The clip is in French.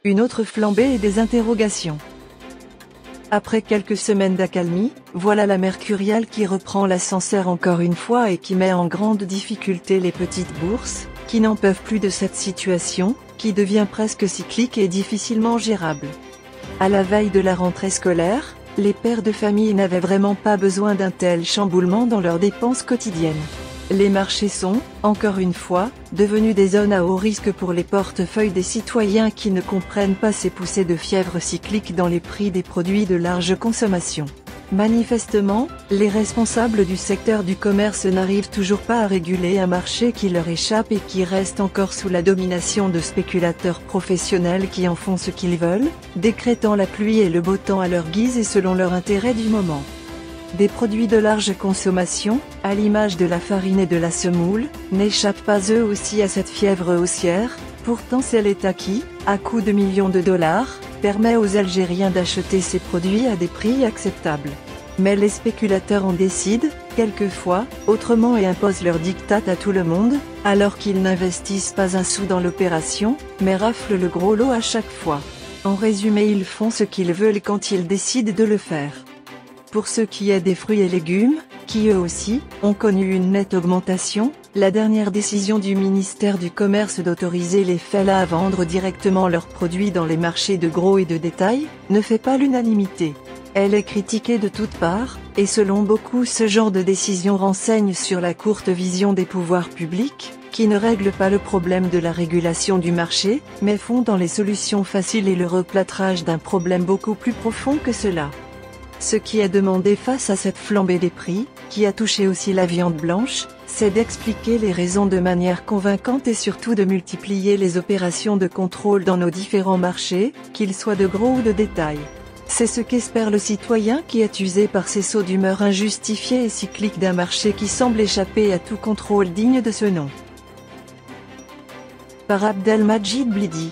une autre flambée et des interrogations. Après quelques semaines d'accalmie, voilà la Mercuriale qui reprend l'ascenseur encore une fois et qui met en grande difficulté les petites bourses, qui n'en peuvent plus de cette situation, qui devient presque cyclique et difficilement gérable. À la veille de la rentrée scolaire, les pères de famille n'avaient vraiment pas besoin d'un tel chamboulement dans leurs dépenses quotidiennes. Les marchés sont, encore une fois, devenus des zones à haut risque pour les portefeuilles des citoyens qui ne comprennent pas ces poussées de fièvre cyclique dans les prix des produits de large consommation. Manifestement, les responsables du secteur du commerce n'arrivent toujours pas à réguler un marché qui leur échappe et qui reste encore sous la domination de spéculateurs professionnels qui en font ce qu'ils veulent, décrétant la pluie et le beau temps à leur guise et selon leur intérêt du moment. Des produits de large consommation, à l'image de la farine et de la semoule, n'échappent pas eux aussi à cette fièvre haussière. Pourtant c'est l'État qui, à coups de millions de dollars, permet aux Algériens d'acheter ces produits à des prix acceptables. Mais les spéculateurs en décident, quelquefois, autrement et imposent leur diktat à tout le monde, alors qu'ils n'investissent pas un sou dans l'opération, mais raflent le gros lot à chaque fois. En résumé, ils font ce qu'ils veulent quand ils décident de le faire. Pour ce qui est des fruits et légumes, qui eux aussi, ont connu une nette augmentation, la dernière décision du ministère du Commerce d'autoriser les FELA à vendre directement leurs produits dans les marchés de gros et de détail, ne fait pas l'unanimité. Elle est critiquée de toutes parts, et selon beaucoup ce genre de décision renseigne sur la courte vision des pouvoirs publics, qui ne règlent pas le problème de la régulation du marché, mais font dans les solutions faciles et le replâtrage d'un problème beaucoup plus profond que cela. Ce qui est demandé face à cette flambée des prix, qui a touché aussi la viande blanche, c'est d'expliquer les raisons de manière convaincante et surtout de multiplier les opérations de contrôle dans nos différents marchés, qu'ils soient de gros ou de détail. C'est ce qu'espère le citoyen qui est usé par ces sauts d'humeur injustifiés et cycliques d'un marché qui semble échapper à tout contrôle digne de ce nom. Par Abdelmajid Blidi.